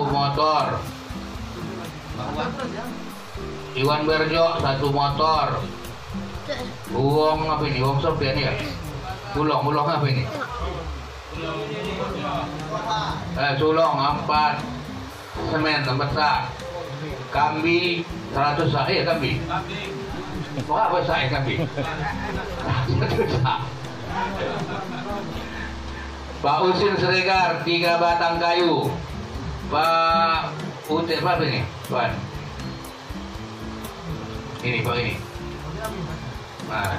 motor. Iwan Berjo 1 motor. Uang apa ini? Uang Sofian ya? Bulong apa ini? Sulong 4. Semen 4 sak. Kambi 100 sak ya kambi. Mau apa sak kambi? 100 sak. Pak Usin Siregar 3 batang kayu. Pak Utin apa ini? Pak. Ini Pak ini. Mana?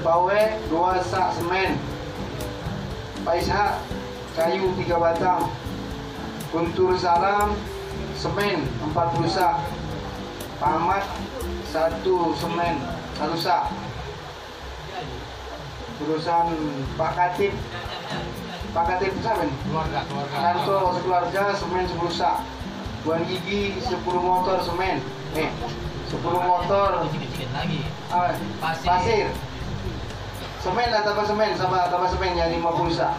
Pawe 2 sak semen. Pak Ishak kayu 3 batang. Guntur Salam semen 40 sak. Pak Ahmad 1 semen 1 sak. Urusan Pak Katib siapa nih? Nanto sekeluarga semen 10 sak. Buan Gigi 10 motor semen. 10 motor pasir. Semen lah tambah semen sama tambah semen yang 50 sak.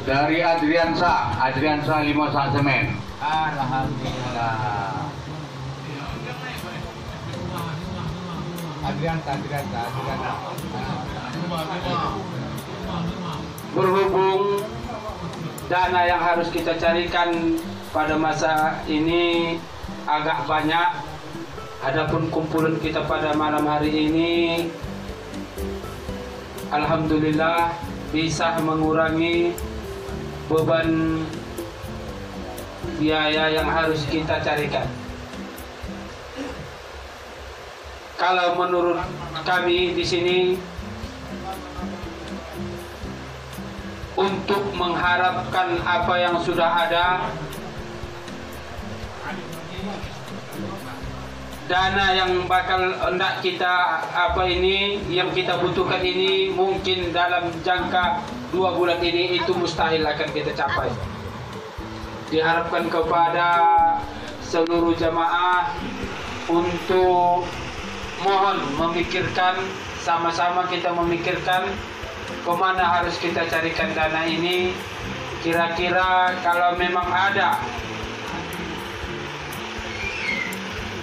Dari Adriansa 5 sak semen. Alhamdulillah. Adriansa. Berhubung dana yang harus kita carikan pada masa ini agak banyak, adapun kumpulan kita pada malam hari ini alhamdulillah bisa mengurangi beban biaya yang harus kita carikan. Kalau menurut kami di sini, untuk mengharapkan apa yang sudah ada, dana yang bakal hendak kita yang kita butuhkan ini mungkin dalam jangka 2 bulan ini itu mustahil akan kita capai. Diharapkan kepada seluruh jamaah untuk mohon memikirkan, sama-sama kita memikirkan kemana harus kita carikan dana ini. Kira-kira kalau memang ada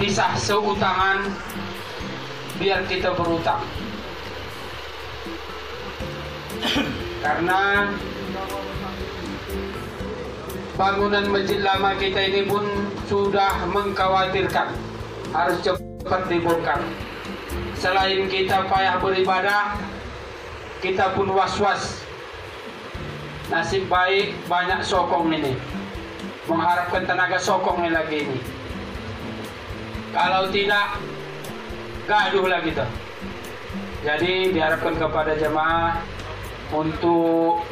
bisa seutangan, biar kita berutang. Karena bangunan masjid lama kita ini pun sudah mengkhawatirkan, harus cepat dibongkar. Selain kita payah beribadah, kita pun was-was. Nasib baik banyak sokong ini, mengharapkan tenaga sokong lagi ini. Kalau tidak, gaduh lah kita. Jadi diharapkan kepada jemaah untuk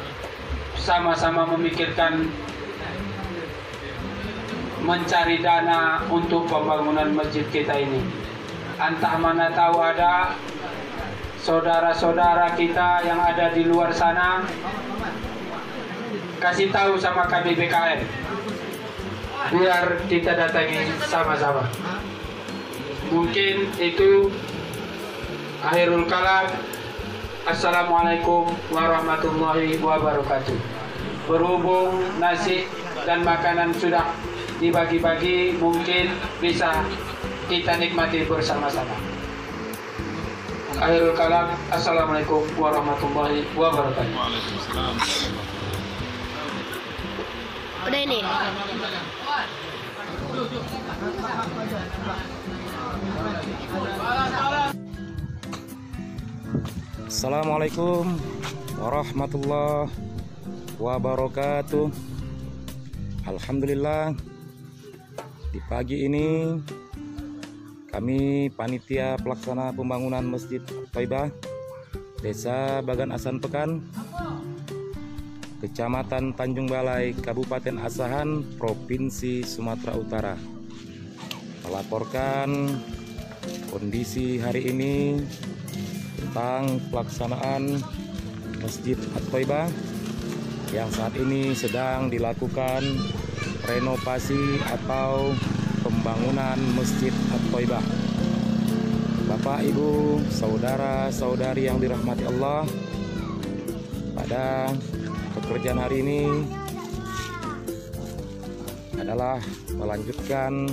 sama-sama memikirkan mencari dana untuk pembangunan masjid kita ini. Entah mana tahu ada saudara-saudara kita yang ada di luar sana, kasih tahu sama kami BKN, biar kita datangi sama-sama. Mungkin itu akhirul kalam. Assalamualaikum warahmatullahi wabarakatuh. Berhubung nasi dan makanan sudah dibagi-bagi, mungkin bisa kita nikmati bersama-sama. Akhirul kalam. Assalamualaikum warahmatullahi wabarakatuh. Udah ini. Assalamualaikum warahmatullahi wabarakatuh. Alhamdulillah, di pagi ini kami panitia pelaksana pembangunan Masjid Thaibah Desa Bagan Asan Pekan, Kecamatan Tanjung Balai, Kabupaten Asahan, Provinsi Sumatera Utara, melaporkan kondisi hari ini tentang pelaksanaan Masjid At-Thaibah yang saat ini sedang dilakukan renovasi atau pembangunan Masjid At-Thaibah. Bapak, Ibu, saudara-saudari yang dirahmati Allah, pada pekerjaan hari ini adalah melanjutkan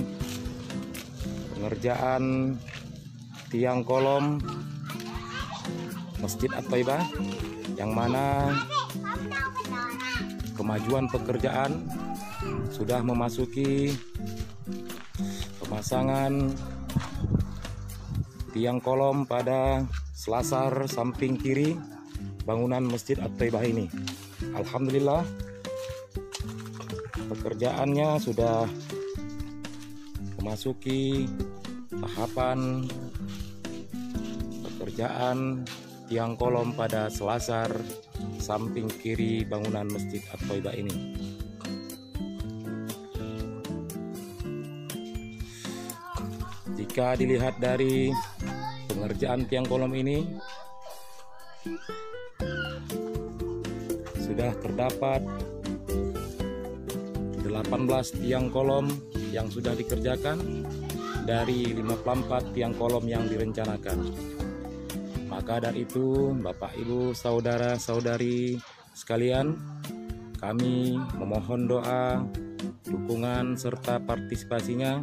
pengerjaan tiang kolom Masjid At-Thaibah, yang mana kemajuan pekerjaan sudah memasuki pemasangan tiang kolom pada selasar samping kiri bangunan Masjid At-Thaibah ini. Alhamdulillah, pekerjaannya sudah memasuki tahapan pekerjaan tiang kolom pada selasar samping kiri bangunan Masjid At-Thaibah ini. Jika dilihat dari pengerjaan tiang kolom ini, sudah terdapat 18 tiang kolom yang sudah dikerjakan dari 54 tiang kolom yang direncanakan. Maka dari itu, Bapak, Ibu, saudara-saudari sekalian, kami memohon doa, dukungan, serta partisipasinya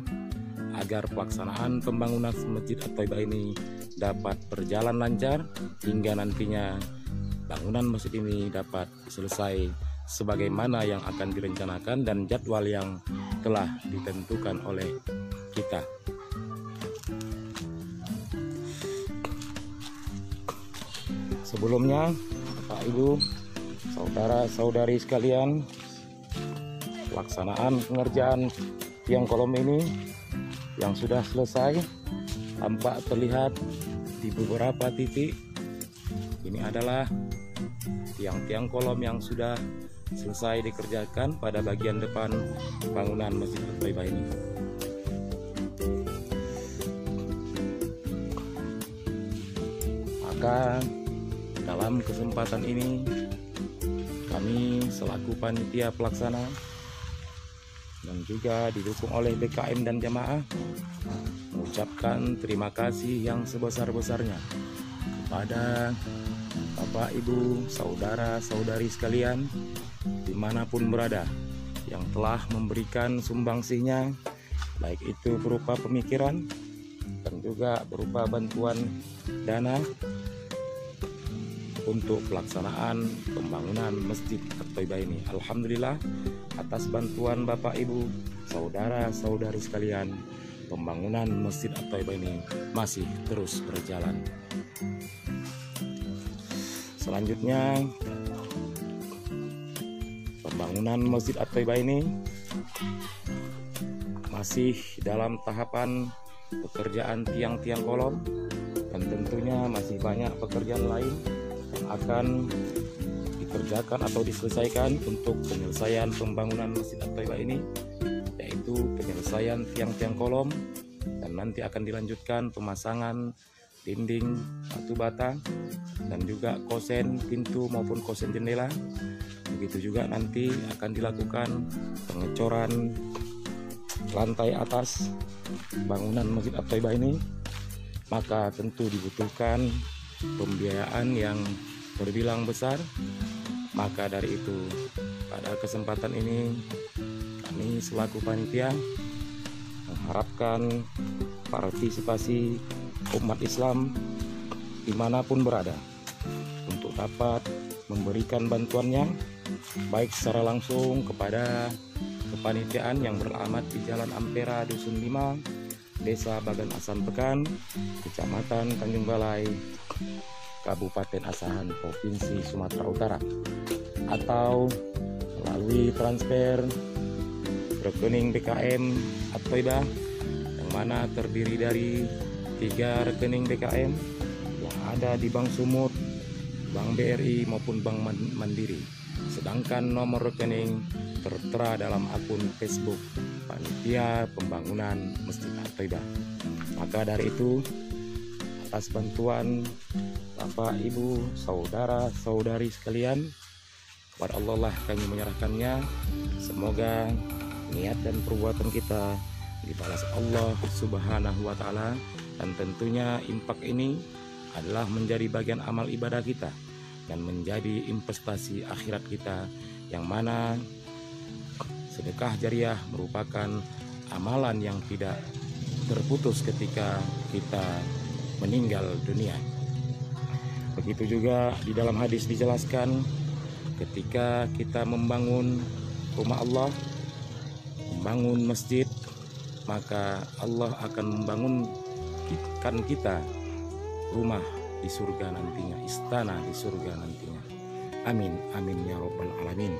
agar pelaksanaan pembangunan Masjid At-Thaibah ini dapat berjalan lancar hingga nantinya bangunan masjid ini dapat selesai sebagaimana yang akan direncanakan dan jadwal yang telah ditentukan oleh kita. Sebelumnya, Bapak, Ibu, saudara-saudari sekalian, pelaksanaan pengerjaan tiang kolom ini yang sudah selesai tampak terlihat di beberapa titik. Ini adalah tiang-tiang kolom yang sudah selesai dikerjakan pada bagian depan bangunan Masjid At-Thaibah ini. Maka dalam kesempatan ini kami selaku panitia pelaksana dan juga didukung oleh BKM dan jamaah mengucapkan terima kasih yang sebesar-besarnya kepada Bapak, Ibu, saudara-saudari sekalian dimanapun berada yang telah memberikan sumbangsihnya, baik itu berupa pemikiran dan juga berupa bantuan dana untuk pelaksanaan pembangunan Masjid At-Thaibah ini. Alhamdulillah, atas bantuan Bapak, Ibu, saudara-saudari sekalian, pembangunan Masjid At-Thaibah ini masih terus berjalan. Selanjutnya, pembangunan Masjid At-Thaibah ini masih dalam tahapan pekerjaan tiang-tiang kolom dan tentunya masih banyak pekerjaan lain yang akan dikerjakan atau diselesaikan untuk penyelesaian pembangunan Masjid At-Thaibah ini, yaitu penyelesaian tiang-tiang kolom dan nanti akan dilanjutkan pemasangan dinding batu bata dan juga kosen pintu maupun kosen jendela. Begitu juga nanti akan dilakukan pengecoran lantai atas bangunan Masjid At-Thaibah ini. Maka tentu dibutuhkan pembiayaan yang terbilang besar. Maka dari itu, pada kesempatan ini kami selaku panitia mengharapkan partisipasi umat Islam dimanapun berada untuk dapat memberikan bantuannya, baik secara langsung kepada kepanitiaan yang beralamat di Jalan Ampera, Dusun 5, Desa Bagan Asan Pekan, Kecamatan Tanjung Balai, Kabupaten Asahan, Provinsi Sumatera Utara, atau melalui transfer rekening BKM At-Thaibah yang mana terdiri dari 3 rekening BKM yang ada di Bank Sumut, Bank BRI maupun Bank Mandiri. Sedangkan nomor rekening tertera dalam akun Facebook Panitia Pembangunan Masjid At-Thaibah. Maka dari itu, atas bantuan Bapak, Ibu, saudara-saudari sekalian, kepada Allah lah kami menyerahkannya. Semoga niat dan perbuatan kita dibalas Allah Subhanahu wa Ta'ala, dan tentunya infak ini adalah menjadi bagian amal ibadah kita dan menjadi investasi akhirat kita, yang mana sedekah jariah merupakan amalan yang tidak terputus ketika kita meninggal dunia. Begitu juga di dalam hadis dijelaskan, ketika kita membangun rumah Allah, membangun masjid, maka Allah akan membangunkan kita rumah di surga nantinya, istana di surga nantinya. Amin, amin ya rabbal alamin.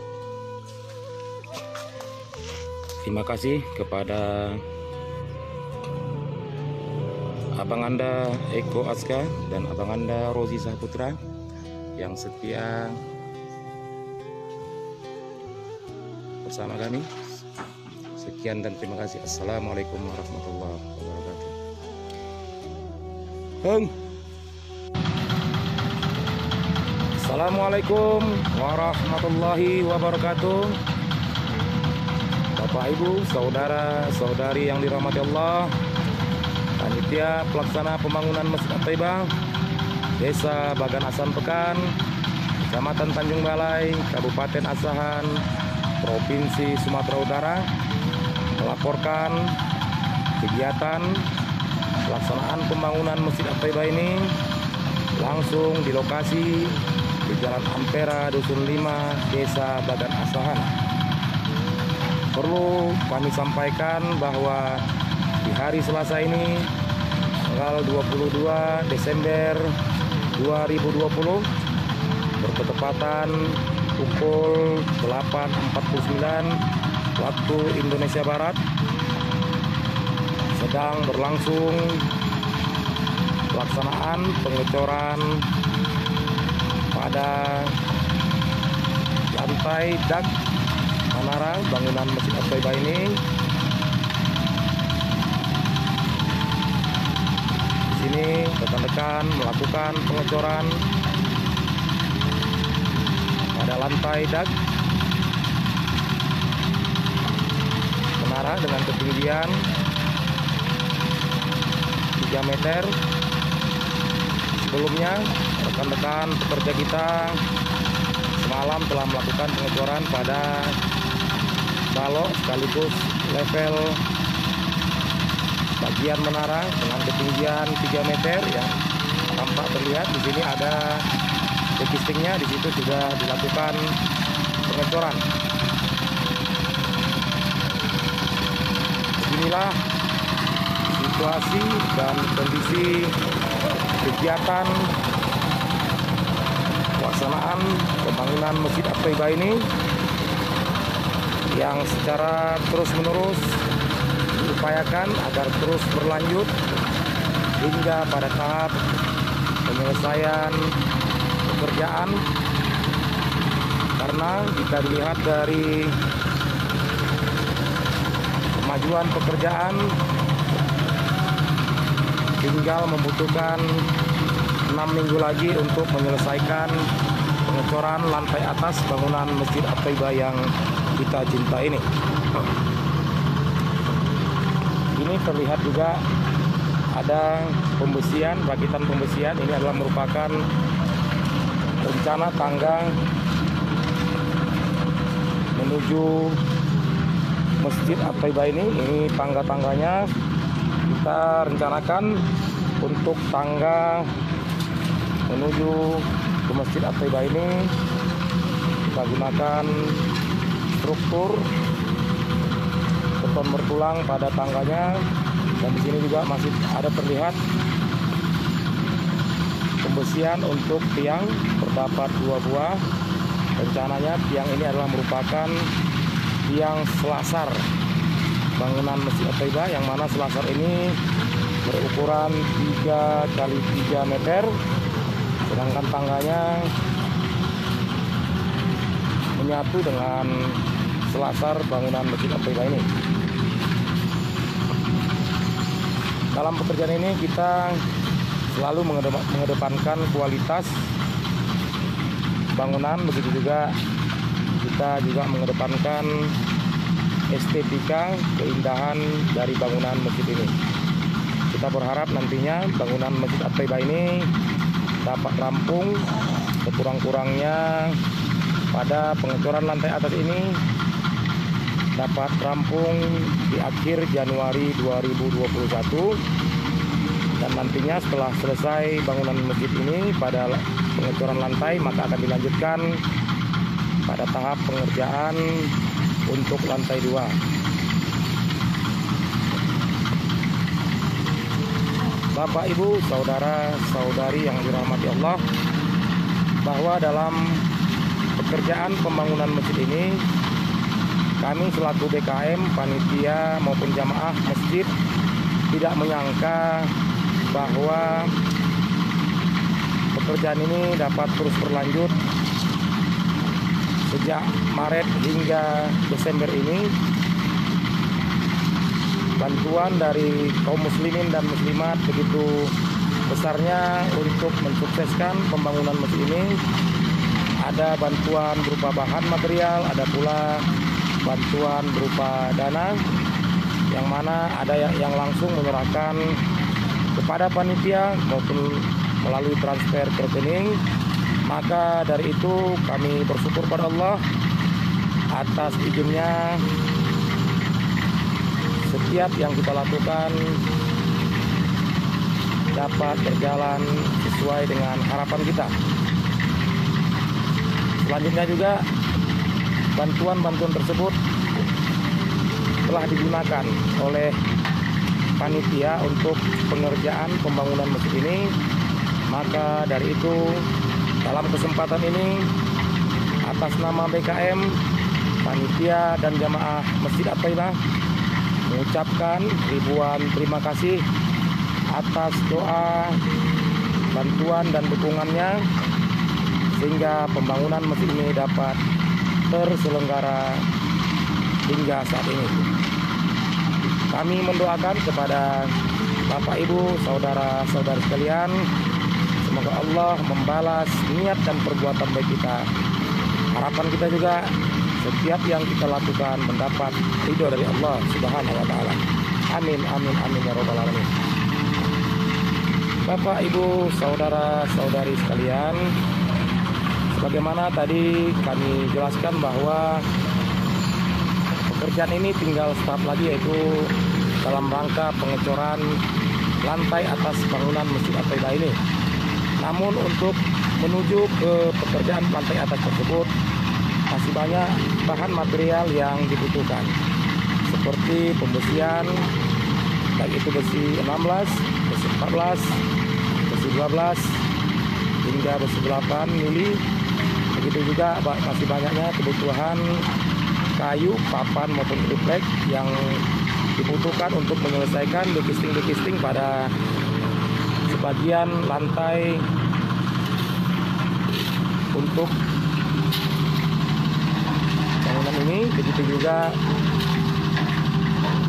Terima kasih kepada Abang Anda Eko Aska dan Abang Anda Rozi Saputra yang setia bersama kami. Sekian dan terima kasih. Assalamualaikum warahmatullahi wabarakatuh. Assalamualaikum warahmatullahi wabarakatuh. Bapak, Ibu, saudara, saudari yang dirahmati Allah, panitia pelaksana pembangunan Masjid At-Thaibah Desa Bagan Asan Pekan, Kecamatan Tanjung Balai, Kabupaten Asahan, Provinsi Sumatera Utara, melaporkan kegiatan pelaksanaan pembangunan Masjid At-Thaibah ini langsung di lokasi di Jalan Ampera, Dusun 5, Desa Bagan Asahan. Perlu kami sampaikan bahwa di hari Selasa ini, tanggal 22 Desember 2020, bertepatan pukul 8.49 waktu Indonesia Barat, sedang berlangsung pelaksanaan pengecoran pada lantai dak menara bangunan Masjid At-Thaibah ini. Di sini rekan-rekan melakukan pengecoran pada lantai dak menara dengan ketinggian 3 meter. Sebelumnya rekan-rekan pekerja kita semalam telah melakukan pengecoran pada balok sekaligus level bagian menara dengan ketinggian 3 meter yang tampak terlihat di sini ada dekistingnya. Di situ sudah dilakukan pengecoran. Beginilah situasi dan kondisi kegiatan pelaksanaan pembangunan Masjid At-Thaibah ini yang secara terus-menerus diupayakan agar terus berlanjut hingga pada tahap penyelesaian pekerjaan, karena jika dilihat dari kemajuan pekerjaan tinggal membutuhkan 6 minggu lagi untuk menyelesaikan pengecoran lantai atas bangunan Masjid At-Thaibah yang kita cinta ini. Ini terlihat juga ada pembesian, rakitan pembesian. Ini adalah merupakan rencana tangga menuju Masjid At-Thaibah ini. Ini tangga-tangganya kita rencanakan untuk tangga menuju ke Masjid At-Thaibah ini kita gunakan struktur beton bertulang pada tangganya, dan di sini juga masih ada terlihat pembesian untuk tiang, terdapat 2 buah. Rencananya tiang ini adalah merupakan tiang selasar bangunan Masjid At-Thaibah, yang mana selasar ini berukuran 3 kali 3 meter, sedangkan tangganya menyatu dengan selasar bangunan Masjid At-Thaibah ini. Dalam pekerjaan ini kita selalu mengedepankan kualitas bangunan, begitu juga kita juga mengedepankan estetika keindahan dari bangunan masjid ini. Kita berharap nantinya bangunan Masjid At-Thaibah ini dapat rampung sekurang-kurangnya pada pengecoran lantai atas ini dapat rampung di akhir Januari 2021, dan nantinya setelah selesai bangunan masjid ini pada pengecoran lantai maka akan dilanjutkan pada tahap pengerjaan untuk lantai 2. Bapak, Ibu, saudara-saudari yang dirahmati Allah, bahwa dalam pekerjaan pembangunan masjid ini kami selaku BKM, panitia maupun jamaah masjid tidak menyangka bahwa pekerjaan ini dapat terus berlanjut sejak Maret hingga Desember ini. Bantuan dari kaum muslimin dan muslimat begitu besarnya untuk mensukseskan pembangunan masjid ini. Ada bantuan berupa bahan material, ada pula bantuan berupa dana, yang mana ada yang langsung menyerahkan kepada panitia maupun melalui transfer ke rekening. Maka dari itu kami bersyukur pada Allah atas izinnya setiap yang kita lakukan dapat berjalan sesuai dengan harapan kita. Selanjutnya juga bantuan-bantuan tersebut telah digunakan oleh panitia untuk pengerjaan pembangunan masjid ini. Maka dari itu dalam kesempatan ini atas nama BKM, panitia dan jamaah Masjid At-Thaibah mengucapkan ribuan terima kasih atas doa, bantuan dan dukungannya sehingga pembangunan masjid ini dapat terselenggara hingga saat ini. Kami mendoakan kepada Bapak, Ibu, saudara-saudari sekalian, semoga Allah membalas niat dan perbuatan baik kita. Harapan kita juga setiap yang kita lakukan mendapat ridho dari Allah Subhanahu wa taala. Amin amin amin ya rabbal alamin. Bapak, Ibu, saudara-saudari sekalian, sebagaimana tadi kami jelaskan bahwa pekerjaan ini tinggal tahap lagi, yaitu dalam rangka pengecoran lantai atas bangunan Masjid At-Thaibah ini. Namun untuk menuju ke pekerjaan lantai atas tersebut masih banyak bahan material yang dibutuhkan, seperti pembesian, baik itu besi 16, besi 14, besi 12, hingga besi 8 mili. Begitu juga masih banyaknya kebutuhan kayu, papan maupun triplek yang dibutuhkan untuk menyelesaikan dekisting pada sebagian lantai untuk bangunan ini. Begitu juga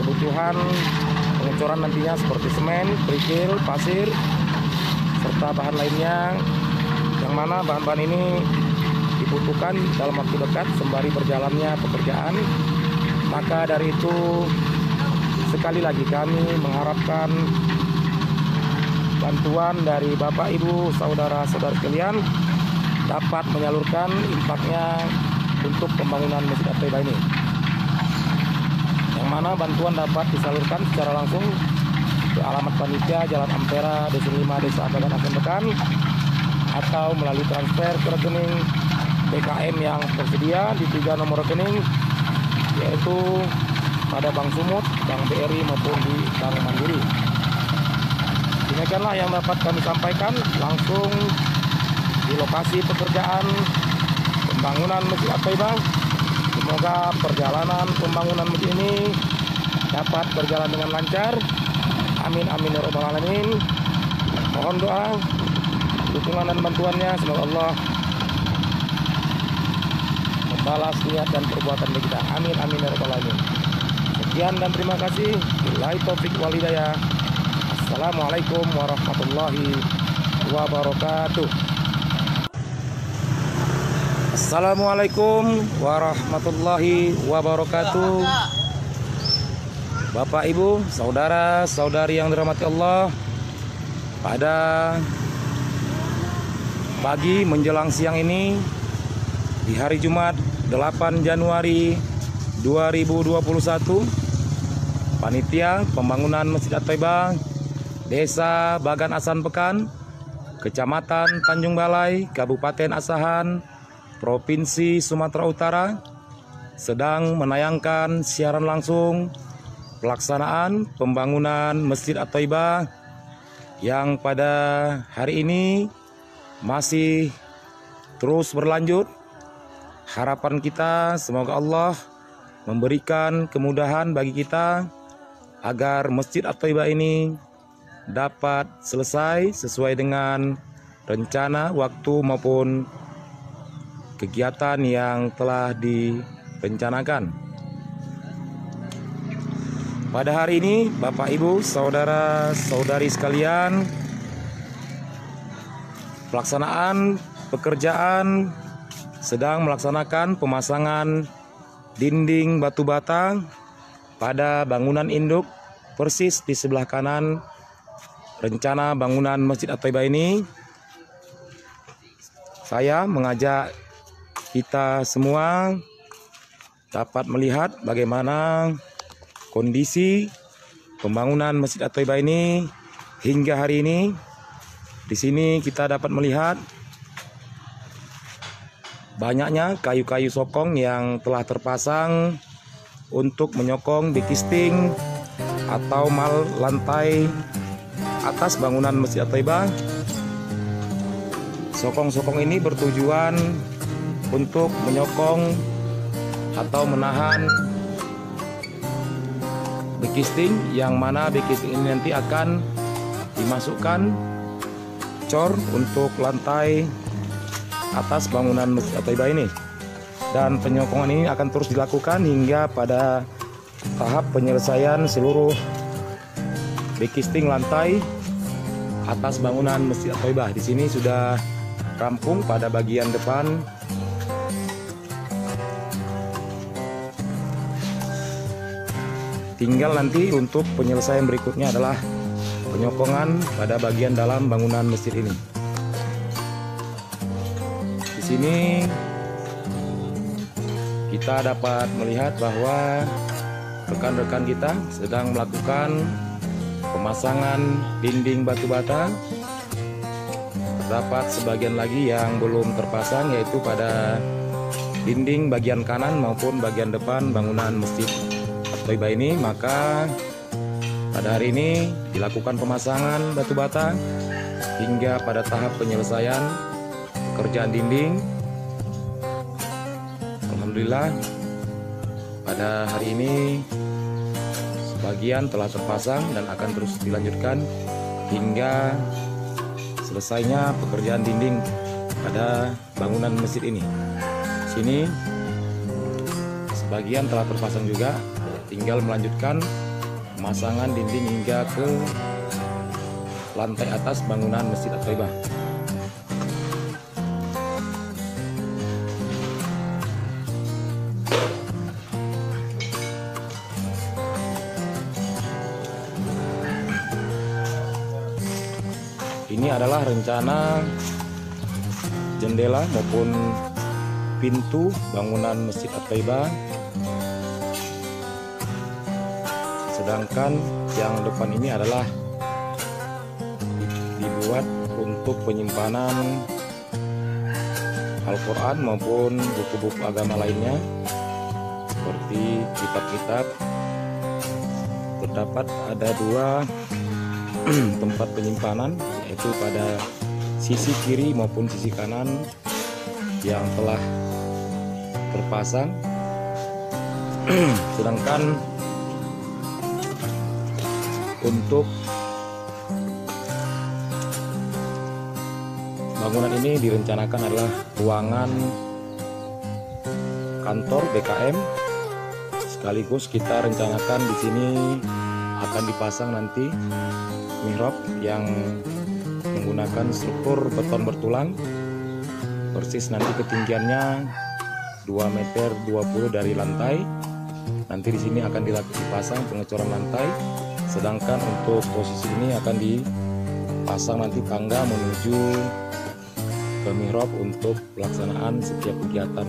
kebutuhan pengecoran nantinya seperti semen, kerikil, pasir, serta bahan lainnya, yang mana bahan-bahan ini dibutuhkan dalam waktu dekat sembari berjalannya pekerjaan. Maka dari itu sekali lagi kami mengharapkan bantuan dari Bapak, Ibu, saudara-saudara sekalian dapat menyalurkan impaknya untuk pembangunan Masjid At-Thaibah ini, yang mana bantuan dapat disalurkan secara langsung ke alamat panitia Jalan Ampera, Dusun 5, Desa Abagan, Akan, atau melalui transfer ke rekening BKM yang tersedia di 3 nomor rekening, yaitu pada Bank Sumut, Bank BRI maupun di Bank Mandiri. Demikianlah yang dapat kami sampaikan langsung di lokasi pekerjaan pembangunan Masjid At-Thaibah. Semoga perjalanan pembangunan masjid ini dapat berjalan dengan lancar. Amin amin ya rabbal alamin. Mohon doa, dukungan dan bantuannya, semoga Allah membalas niat dan perbuatan kita. Amin amin ya rabbal alamin. Sekian dan terima kasih. Billahi taufik wal hidayah. Assalamualaikum warahmatullahi wabarakatuh. Assalamualaikum warahmatullahi wabarakatuh. Bapak, Ibu, saudara-saudari yang dirahmati Allah, pada pagi menjelang siang ini di hari Jumat 8 Januari 2021, Panitia Pembangunan Masjid At-Thaibah Desa Bagan Asahan Pekan, Kecamatan Tanjung Balai, Kabupaten Asahan, Provinsi Sumatera Utara sedang menayangkan siaran langsung pelaksanaan pembangunan Masjid At-Thaibah yang pada hari ini masih terus berlanjut. Harapan kita semoga Allah memberikan kemudahan bagi kita agar Masjid At-Thaibah ini dapat selesai sesuai dengan rencana waktu maupun kegiatan yang telah direncanakan. Pada hari ini, Bapak, Ibu, saudara-saudari sekalian, pelaksanaan pekerjaan sedang melaksanakan pemasangan dinding batu bata pada bangunan induk persis di sebelah kanan rencana bangunan Masjid At-Thaibah ini. Saya mengajak kita semua dapat melihat bagaimana kondisi pembangunan Masjid At-Thaibah ini hingga hari ini. Di sini kita dapat melihat banyaknya kayu-kayu sokong yang telah terpasang untuk menyokong bekisting atau mal lantai atas bangunan Masjid At-Thaibah. Sokong-sokong ini bertujuan untuk menyokong atau menahan bekisting, yang mana bekisting ini nanti akan dimasukkan cor untuk lantai atas bangunan Masjid At-Thaibah ini, dan penyokongan ini akan terus dilakukan hingga pada tahap penyelesaian seluruh bekisting lantai atas bangunan Masjid At-Thaibah. Di sini sudah rampung pada bagian depan. Tinggal nanti untuk penyelesaian berikutnya adalah penyokongan pada bagian dalam bangunan masjid ini. Di sini kita dapat melihat bahwa rekan-rekan kita sedang melakukan pemasangan dinding batu bata. Terdapat sebagian lagi yang belum terpasang, yaitu pada dinding bagian kanan maupun bagian depan bangunan Masjid At-Thaibah ini. Maka pada hari ini dilakukan pemasangan batu bata hingga pada tahap penyelesaian pekerjaan dinding. Alhamdulillah pada hari ini sebagian telah terpasang dan akan terus dilanjutkan hingga selesainya pekerjaan dinding pada bangunan masjid ini. Sini sebagian telah terpasang juga, tinggal melanjutkan pemasangan dinding hingga ke lantai atas bangunan Masjid At-Thaibah. Ini adalah rencana jendela maupun pintu bangunan Masjid At-Thaibah. Sedangkan yang depan ini adalah dibuat untuk penyimpanan Al-Quran maupun buku-buku agama lainnya seperti kitab-kitab. Terdapat ada dua tempat penyimpanan, yaitu pada sisi kiri maupun sisi kanan yang telah terpasang. Sedangkan untuk bangunan ini direncanakan adalah ruangan kantor BKM, sekaligus kita rencanakan di sini akan dipasang nanti mihrab yang menggunakan struktur beton bertulang, persis nanti ketinggiannya 2,20 meter dari lantai, nanti di sini akan dipasang pengecoran lantai, sedangkan untuk posisi ini akan dipasang nanti tangga menuju ke mihrab untuk pelaksanaan setiap kegiatan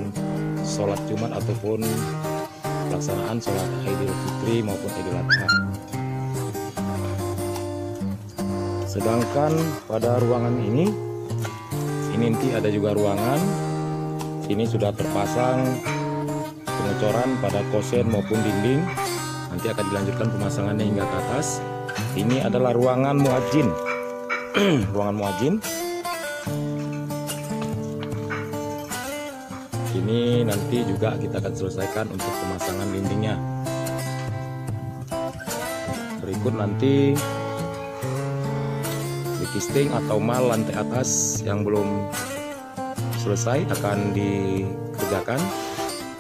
sholat Jumat ataupun pelaksanaan sholat Idul Fitri maupun Idul Adha. Sedangkan pada ruangan ini nanti ada juga ruangan. Ini sudah terpasang pengecoran pada kosen maupun dinding. Nanti akan dilanjutkan pemasangannya hingga ke atas. Ini adalah ruangan muadzin. Ruangan muadzin. Ini nanti juga kita akan selesaikan untuk pemasangan dindingnya. Berikut nanti kisting atau mal lantai atas yang belum selesai akan dikerjakan,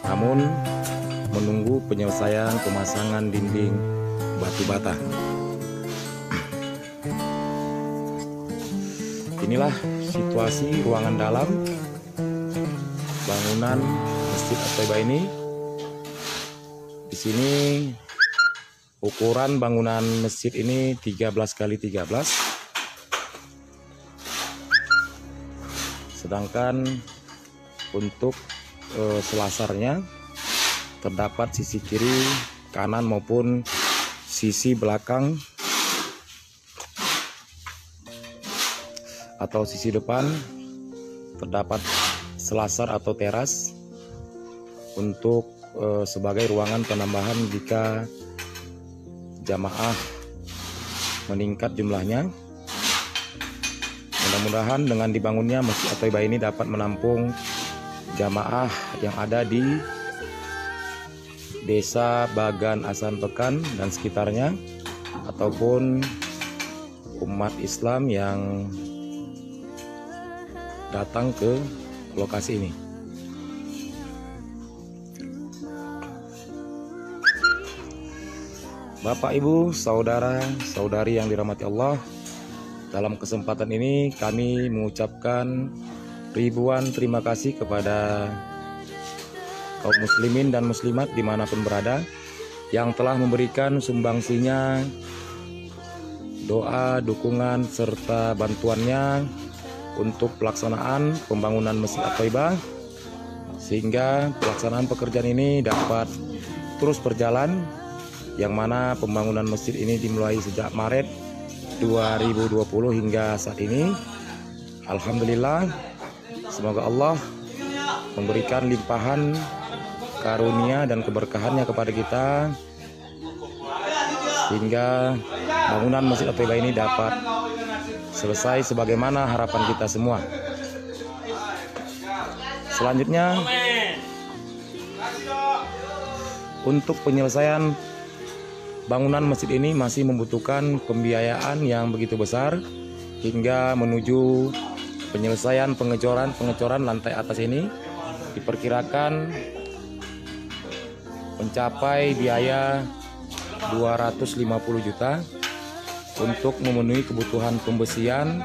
namun menunggu penyelesaian pemasangan dinding batu bata. Inilah situasi ruangan dalam bangunan Masjid At-Thaibah ini. Di sini ukuran bangunan masjid ini 13x13. Sedangkan untuk selasarnya terdapat sisi kiri, kanan maupun sisi belakang atau sisi depan terdapat selasar atau teras untuk sebagai ruangan penambahan jika jamaah meningkat jumlahnya. Mudah-mudahan dengan dibangunnya Masjid At-Thaibah ini dapat menampung jamaah yang ada di Desa Bagan Asan Pekan dan sekitarnya, ataupun umat Islam yang datang ke lokasi ini. Bapak, Ibu, saudara, saudari yang dirahmati Allah, dalam kesempatan ini kami mengucapkan ribuan terima kasih kepada kaum muslimin dan muslimat dimanapun berada yang telah memberikan sumbangsinya, doa, dukungan, serta bantuannya untuk pelaksanaan pembangunan Masjid At-Thaibah, sehingga pelaksanaan pekerjaan ini dapat terus berjalan, yang mana pembangunan masjid ini dimulai sejak Maret 2020 hingga saat ini. Alhamdulillah, semoga Allah memberikan limpahan karunia dan keberkahannya kepada kita, sehingga bangunan Masjid At-Thaibah ini dapat selesai sebagaimana harapan kita semua. Selanjutnya, untuk penyelesaian bangunan masjid ini masih membutuhkan pembiayaan yang begitu besar hingga menuju penyelesaian pengecoran lantai atas ini diperkirakan mencapai biaya 250 juta untuk memenuhi kebutuhan pembesian,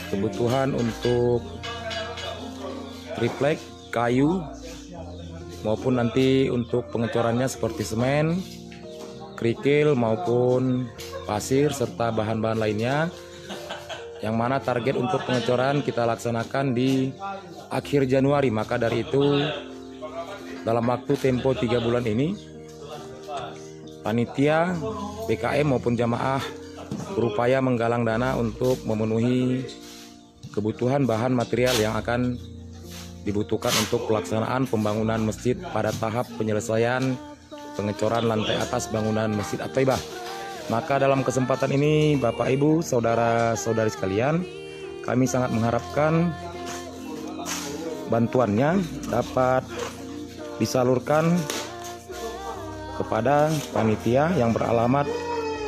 kebutuhan untuk triplek, kayu, maupun nanti untuk pengecorannya seperti semen, kerikil maupun pasir serta bahan-bahan lainnya, yang mana target untuk pengecoran kita laksanakan di akhir Januari. Maka dari itu dalam waktu tempo 3 bulan ini panitia, BKM maupun jamaah berupaya menggalang dana untuk memenuhi kebutuhan bahan material yang akan dibutuhkan untuk pelaksanaan pembangunan masjid pada tahap penyelesaian pengecoran lantai atas bangunan Masjid At-Thaibah. Maka dalam kesempatan ini Bapak, Ibu, saudara-saudari sekalian, kami sangat mengharapkan bantuannya dapat disalurkan kepada panitia yang beralamat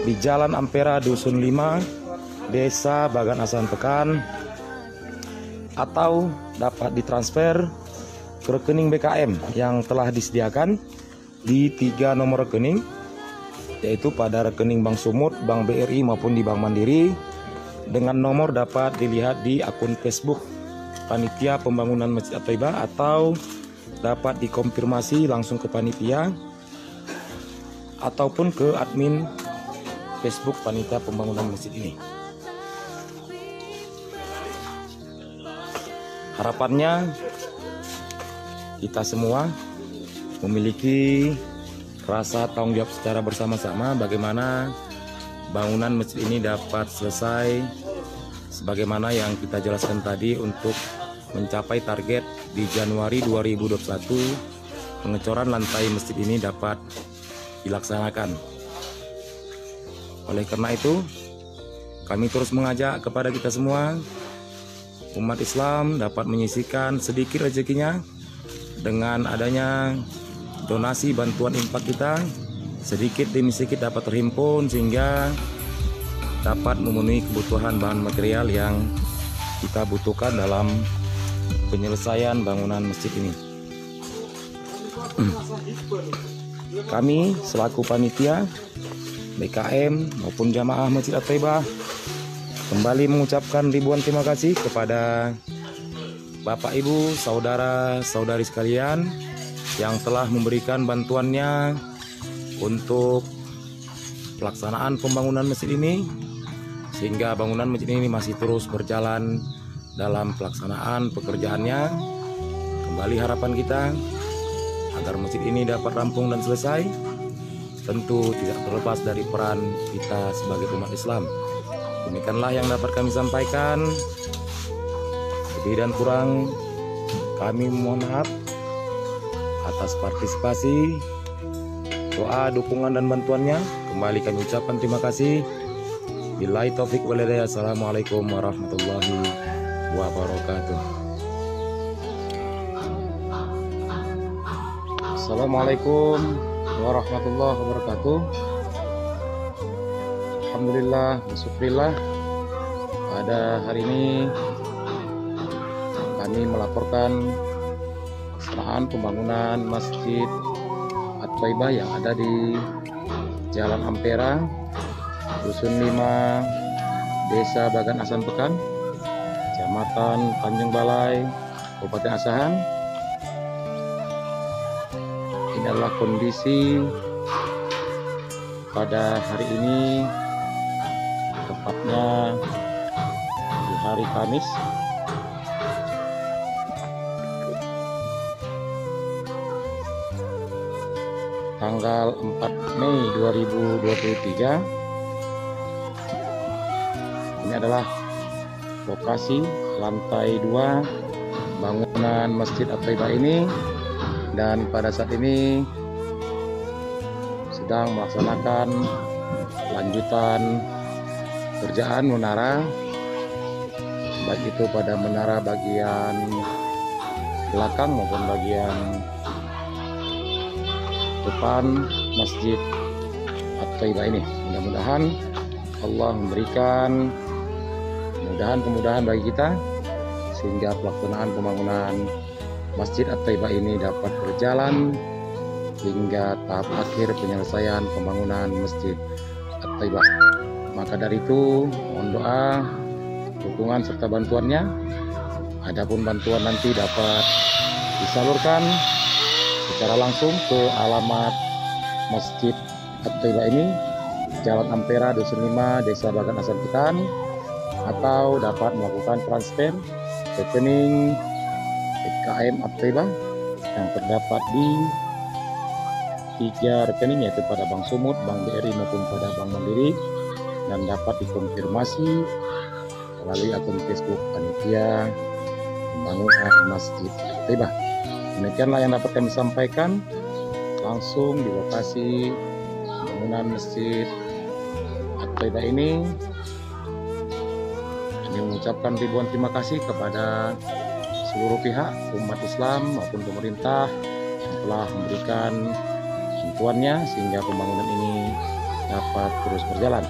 di Jalan Ampera Dusun 5, Desa Bagan Asan Pekan, atau dapat ditransfer ke rekening BKM yang telah disediakan di 3 nomor rekening, yaitu pada rekening Bank Sumut, Bank BRI maupun di Bank Mandiri, dengan nomor dapat dilihat di akun Facebook Panitia Pembangunan Masjid At-Thaibah, atau dapat dikonfirmasi langsung ke panitia ataupun ke admin Facebook panitia pembangunan masjid ini. Harapannya kita semua memiliki rasa tanggung jawab secara bersama-sama bagaimana bangunan masjid ini dapat selesai sebagaimana yang kita jelaskan tadi untuk mencapai target di Januari 2021 pengecoran lantai masjid ini dapat dilaksanakan. Oleh karena itu, kami terus mengajak kepada kita semua umat Islam dapat menyisihkan sedikit rezekinya dengan adanya donasi bantuan infak kita, sedikit demi sedikit dapat terhimpun sehingga dapat memenuhi kebutuhan bahan material yang kita butuhkan dalam penyelesaian bangunan masjid ini. Kami selaku panitia BKM maupun jamaah Masjid At-Thaibah kembali mengucapkan ribuan terima kasih kepada Bapak Ibu, saudara-saudari sekalian yang telah memberikan bantuannya untuk pelaksanaan pembangunan masjid ini, sehingga bangunan masjid ini masih terus berjalan dalam pelaksanaan pekerjaannya. Kembali harapan kita agar masjid ini dapat rampung dan selesai, tentu tidak terlepas dari peran kita sebagai umat Islam. Demikianlah yang dapat kami sampaikan. Lebih dan kurang kami mohon maaf atas partisipasi, doa, dukungan dan bantuannya. Kembali kami ucapkan terima kasih. Billahi taufik wal hidayah. Assalamualaikum warahmatullahi wabarakatuh. Assalamualaikum warahmatullahi wabarakatuh. Alhamdulillah, syukurillah. Pada hari ini kami melaporkan pelaksanaan pembangunan Masjid At-Thaibah yang ada di Jalan Ampera, Dusun 5, Desa Bagan Asan Pekan, Kecamatan Tanjung Balai, Kabupaten Asahan. Ini adalah kondisi pada hari ini, tepatnya di hari Kamis, tanggal 4 Mei 2023. Ini adalah lokasi lantai 2 bangunan Masjid At-Thaibah ini, dan pada saat ini sedang melaksanakan lanjutan kerjaan menara, baik itu pada menara bagian belakang maupun bagian depan Masjid At-Thaibah ini. Mudah-mudahan Allah memberikan kemudahan bagi kita sehingga pelaksanaan pembangunan Masjid At-Thaibah ini dapat berjalan hingga tahap akhir penyelesaian pembangunan Masjid At-Thaibah. Maka dari itu mohon doa, dukungan serta bantuannya. Adapun bantuan nanti dapat disalurkan secara langsung ke alamat Masjid At-Thaibah ini, Jalan Ampera, Dusun 5, Desa Bagan Asan Pekan, atau dapat melakukan transfer rekening BKM At-Thaibah yang terdapat di 3 rekening, yaitu pada Bank Sumut, Bank BRI maupun pada Bank Mandiri, dan dapat dikonfirmasi melalui akun Facebook Panitia Pembangunan Masjid At-Thaibah. Demikianlah yang dapat kami sampaikan langsung di lokasi pembangunan Masjid At-Thaibah ini. Kami mengucapkan ribuan terima kasih kepada seluruh pihak, umat Islam maupun pemerintah yang telah memberikan bantuannya sehingga pembangunan ini dapat terus berjalan.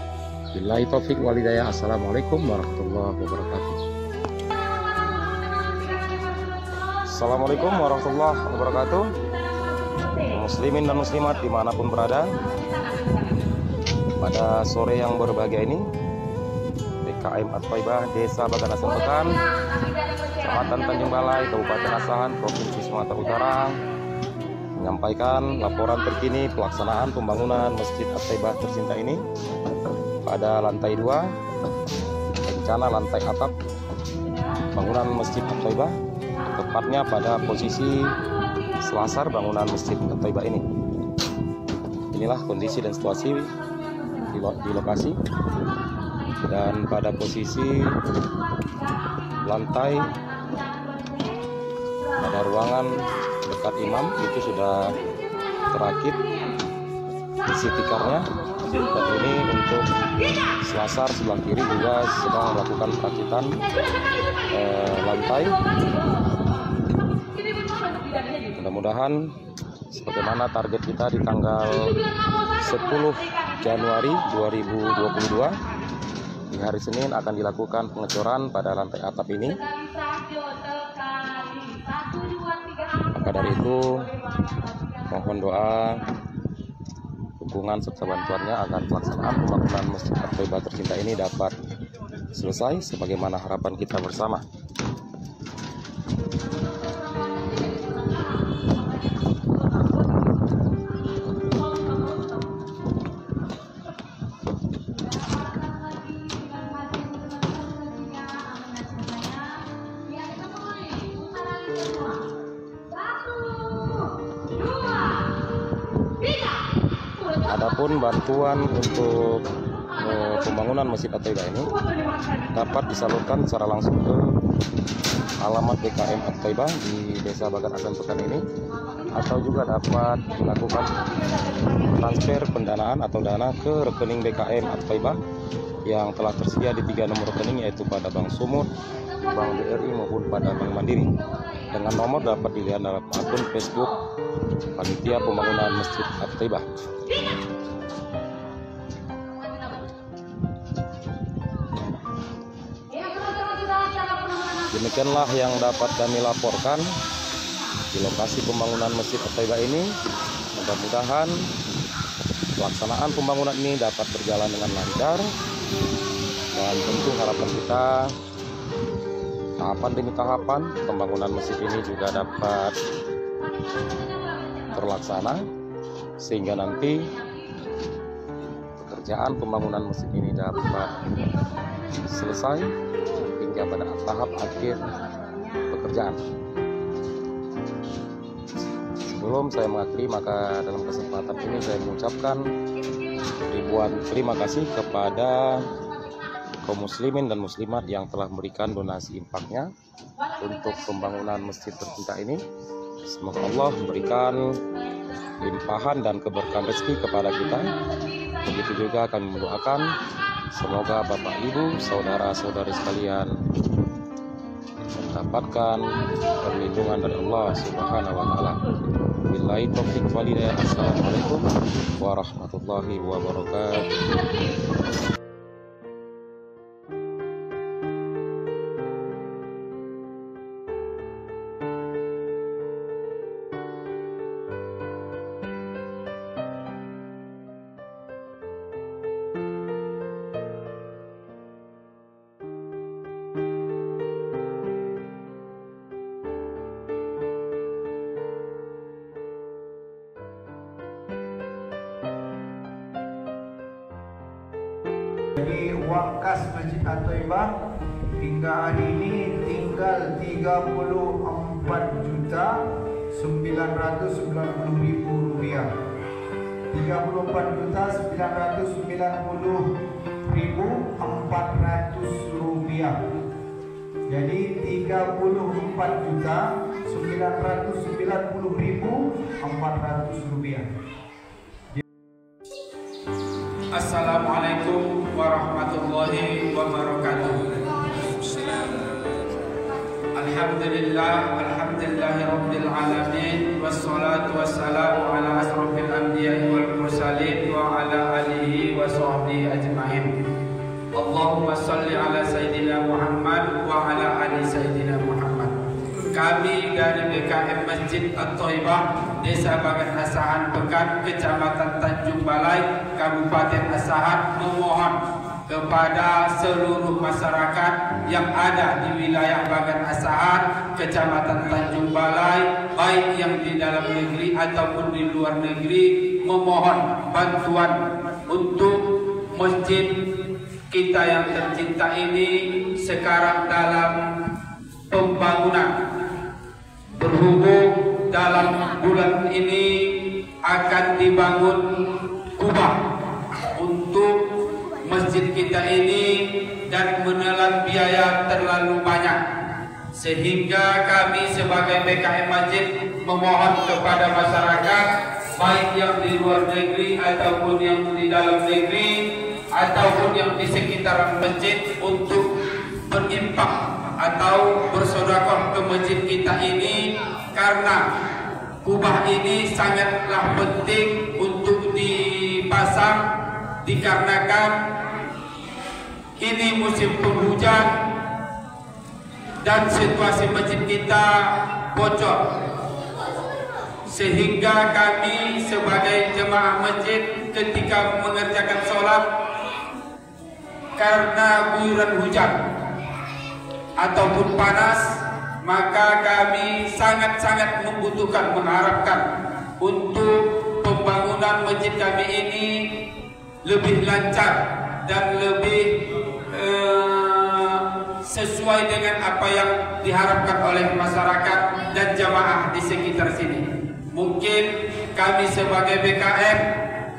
Billahi taufik wal hidayah. Assalamualaikum warahmatullahi wabarakatuh. Assalamualaikum warahmatullahi wabarakatuh. Muslimin dan muslimat dimanapun berada, pada sore yang berbahagia ini, BKM At-Thaibah Desa Bagan Asan Pekan, Kecamatan Tanjung Balai, Kabupaten Asahan, Provinsi Sumatera Utara, menyampaikan laporan terkini pelaksanaan pembangunan Masjid At-Taibah tercinta ini pada lantai 2, rencana lantai atap bangunan Masjid At-Taibah, tepatnya pada posisi selasar bangunan Masjid At-Taibah ini. Inilah kondisi dan situasi di lokasi, dan pada posisi lantai pada ruangan dekat imam itu sudah terakit isi tikarnya, dan ini untuk selasar sebelah kiri juga sedang melakukan perakitan lantai. Mudah-mudahan sebagaimana target kita di tanggal 10 Januari 2022 di hari Senin akan dilakukan pengecoran pada lantai atap ini. Maka dari itu mohon doa, dukungan serta bantuannya agar pelaksanaan pembangunan Masjid At-Taibah tercinta ini dapat selesai sebagaimana harapan kita bersama. Adapun bantuan untuk pembangunan Masjid At-Taibah ini dapat disalurkan secara langsung ke alamat BKM At-Taibah di Desa Bagan Asan Pekan ini, atau juga dapat melakukan transfer pendanaan atau dana ke rekening BKM At-Taibah yang telah tersedia di 3 nomor rekening, yaitu pada Bank Sumut, Bank BRI maupun pada Bank Mandiri. Dengan nomor dapat dilihat dalam akun Facebook Panitia Pembangunan Masjid At-Taibah. Demikianlah yang dapat kami laporkan di lokasi pembangunan Masjid At-Taibah ini. Mudah-mudahan pelaksanaan pembangunan ini dapat berjalan dengan lancar, dan tentu harapan kita tahapan demi tahapan pembangunan masjid ini juga dapat terlaksana, sehingga nanti pekerjaan pembangunan masjid ini dapat selesai hingga pada tahap akhir pekerjaan. Sebelum saya mengakhiri, maka dalam kesempatan ini saya mengucapkan ribuan terima kasih kepada kaum muslimin dan muslimat yang telah memberikan donasi infaknya untuk pembangunan masjid tercinta ini. Semoga Allah memberikan limpahan dan keberkahan rezeki kepada kita. Begitu juga kami mendoakan semoga Bapak Ibu, saudara-saudari sekalian mendapatkan perlindungan dari Allah Subhanahu wa taala. Billahi taufiq wal hidayah. Assalamualaikum warahmatullahi wabarakatuh. Jadi uang kas Masjid At-Taibah hingga hari ini tinggal 34.990.000 rupiah. 34.990.400 rupiah. Jadi 34.990.400 rupiah. Assalamualaikum warahmatullahi wabarakatuh. Alhamdulillahi rabbil alamin, wassalatu wassalamu ala asrofil anbiya'i wal mursalin wa ala alihi wa sahbihi ajma'in. Allahumma salli ala Sayyidina Muhammad wa ala ali Sayyidina Muhammad. Kami dari BKM Masjid At-Taibah, Desa Bagan Asahan Pekan, Kecamatan Tanjung Balai, Kabupaten Asahan, memohon kepada seluruh masyarakat yang ada di wilayah Bagan Asahan, Kecamatan Tanjung Balai, baik yang di dalam negeri ataupun di luar negeri, memohon bantuan untuk masjid kita yang tercinta ini sekarang dalam pembangunan. Berhubung dalam bulan ini akan dibangun kubah untuk masjid kita ini dan menelan biaya terlalu banyak, sehingga kami sebagai BKM Masjid memohon kepada masyarakat baik yang di luar negeri ataupun yang di dalam negeri ataupun yang di sekitaran masjid untuk berinfak atau bersedekah ke masjid kita ini, karena kubah ini sangatlah penting untuk dipasang dikarenakan ini musim penghujan dan situasi masjid kita bocor, sehingga kami sebagai jemaah masjid ketika mengerjakan sholat karena guyuran hujan ataupun panas, maka kami sangat-sangat membutuhkan, mengharapkan untuk pembangunan masjid kami ini lebih lancar dan lebih sesuai dengan apa yang diharapkan oleh masyarakat dan jamaah di sekitar sini. Mungkin kami sebagai BKM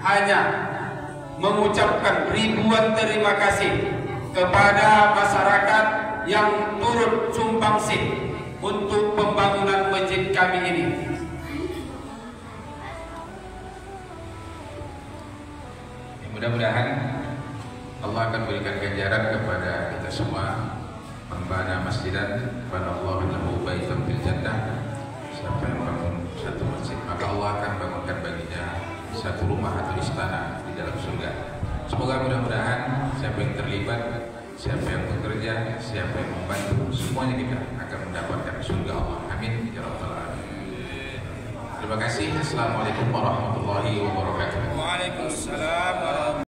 hanya mengucapkan ribuan terima kasih kepada masyarakat yang turut sumbangsi untuk pembangunan masjid kami ini. Mudah-mudahan Allah akan berikan ganjaran kepada kita semua. Membana masjidan pada Allah lahu baitan fil jannah. Siapa yang bangun satu masjid, maka Allah akan bangunkan baginya satu rumah atau istana di dalam surga. Semoga mudah-mudahan siapa yang terlibat, siapa yang bekerja, siapa yang membantu, semuanya kita akan mendapatkan surga Allah. Amin ya rabbal alamin. Terima kasih. Assalamualaikum warahmatullahi wabarakatuh. Waalaikumsalam warahmatullahi wabarakatuh.